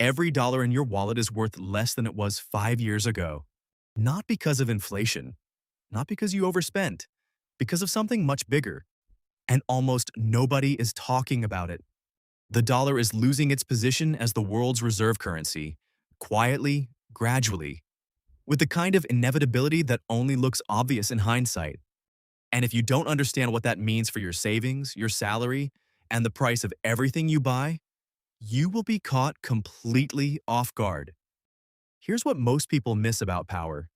Every dollar in your wallet is worth less than it was 5 years ago. Not because of inflation, not because you overspent, because of something much bigger. And almost nobody is talking about it. The dollar is losing its position as the world's reserve currency, quietly, gradually, with the kind of inevitability that only looks obvious in hindsight. And if you don't understand what that means for your savings, your salary, and the price of everything you buy, you will be caught completely off guard. Here's what most people miss about power.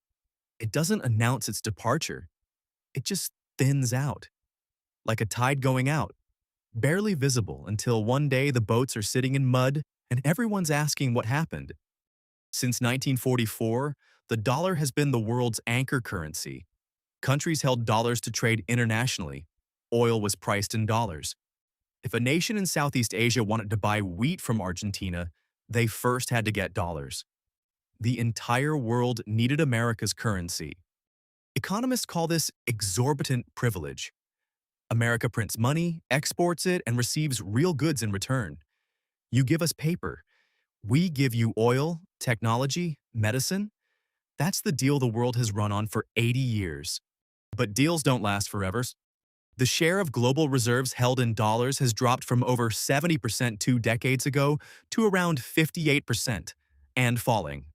It doesn't announce its departure. It just thins out, like a tide going out, barely visible until one day the boats are sitting in mud and everyone's asking what happened. Since 1944, the dollar has been the world's anchor currency. Countries held dollars to trade internationally. Oil was priced in dollars. If a nation in Southeast Asia wanted to buy wheat from Argentina, they first had to get dollars. The entire world needed America's currency. Economists call this exorbitant privilege. America prints money, exports it, and receives real goods in return. You give us paper. We give you oil, technology, medicine. That's the deal the world has run on for 80 years. But deals don't last forever. The share of global reserves held in dollars has dropped from over 70% 2 decades ago to around 58%, and falling.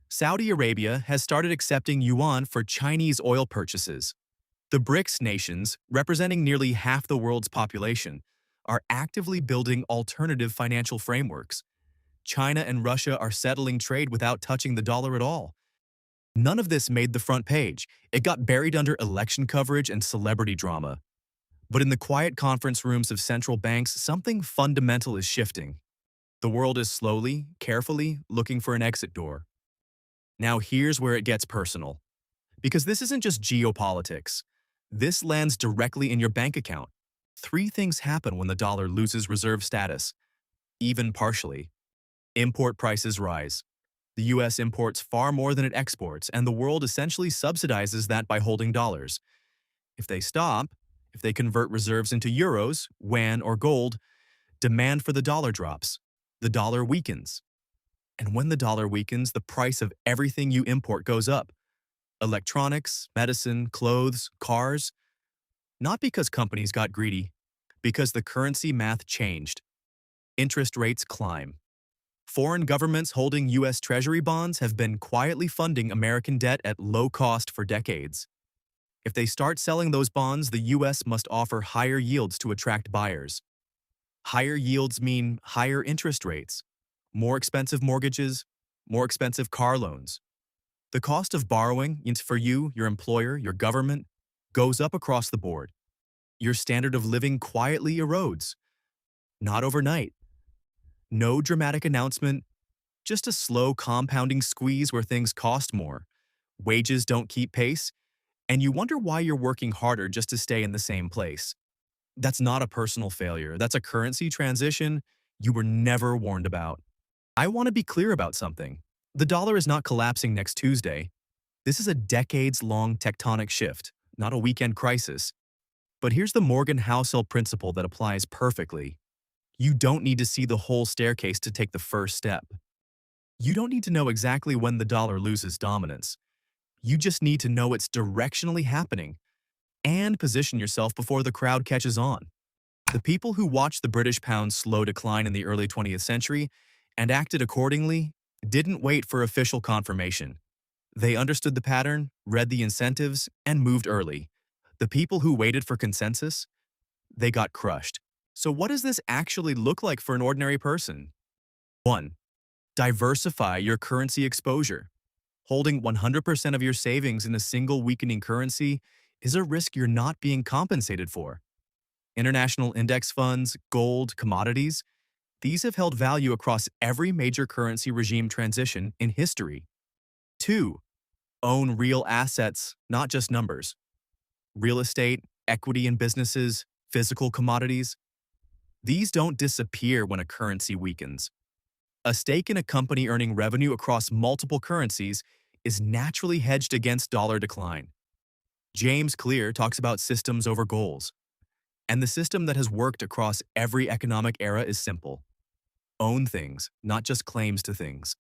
Saudi Arabia has started accepting yuan for Chinese oil purchases. The BRICS nations, representing nearly half the world's population, are actively building alternative financial frameworks. China and Russia are settling trade without touching the dollar at all. None of this made the front page. It got buried under election coverage and celebrity drama. But in the quiet conference rooms of central banks, something fundamental is shifting. The world is slowly, carefully looking for an exit door. Now here's where it gets personal. Because this isn't just geopolitics. This lands directly in your bank account. Three things happen when the dollar loses reserve status, even partially. Import prices rise. The US imports far more than it exports, and the world essentially subsidizes that by holding dollars. If they stop, if they convert reserves into euros, yuan, or gold, demand for the dollar drops. The dollar weakens. And when the dollar weakens, the price of everything you import goes up. Electronics, medicine, clothes, cars. Not because companies got greedy, because the currency math changed. Interest rates climb. Foreign governments holding US Treasury bonds have been quietly funding American debt at low cost for decades. If they start selling those bonds, the US must offer higher yields to attract buyers. Higher yields mean higher interest rates, more expensive mortgages, more expensive car loans. The cost of borrowing for you, your employer, your government, goes up across the board. Your standard of living quietly erodes. Not overnight. No dramatic announcement, just a slow compounding squeeze where things cost more. Wages don't keep pace, and you wonder why you're working harder just to stay in the same place. That's not a personal failure. That's a currency transition you were never warned about. I want to be clear about something. The dollar is not collapsing next Tuesday. This is a decades-long tectonic shift, not a weekend crisis. But here's the Morgan Housel principle that applies perfectly. You don't need to see the whole staircase to take the first step. You don't need to know exactly when the dollar loses dominance. You just need to know it's directionally happening and position yourself before the crowd catches on. The people who watched the British pound's slow decline in the early 20th century and acted accordingly didn't wait for official confirmation. They understood the pattern, read the incentives, and moved early. The people who waited for consensus, they got crushed. So what does this actually look like for an ordinary person? 1. Diversify your currency exposure. Holding 100% of your savings in a single weakening currency is a risk you're not being compensated for. International index funds, gold, commodities, these have held value across every major currency regime transition in history. 2. Own real assets, not just numbers. Real estate, equity in businesses, physical commodities. These don't disappear when a currency weakens. A stake in a company earning revenue across multiple currencies is naturally hedged against dollar decline. James Clear talks about systems over goals. And the system that has worked across every economic era is simple. own things, not just claims to things.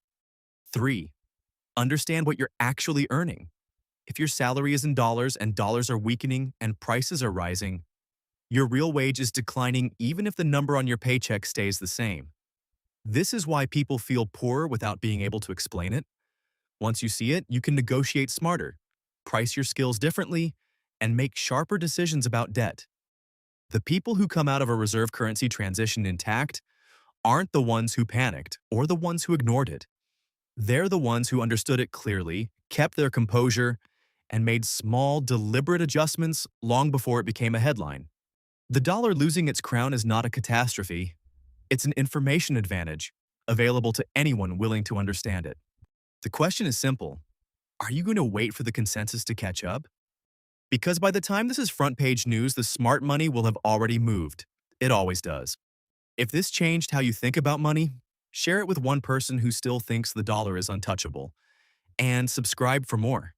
3. Understand what you're actually earning. If your salary is in dollars and dollars are weakening and prices are rising, your real wage is declining even if the number on your paycheck stays the same. This is why people feel poor without being able to explain it. Once you see it, you can negotiate smarter, price your skills differently, and make sharper decisions about debt. The people who come out of a reserve currency transition intact aren't the ones who panicked or the ones who ignored it. They're the ones who understood it clearly, kept their composure, and made small, deliberate adjustments long before it became a headline. The dollar losing its crown is not a catastrophe. It's an information advantage, available to anyone willing to understand it. The question is simple. Are you going to wait for the consensus to catch up? Because by the time this is front page news, the smart money will have already moved. It always does. If this changed how you think about money, share it with one person who still thinks the dollar is untouchable. And subscribe for more.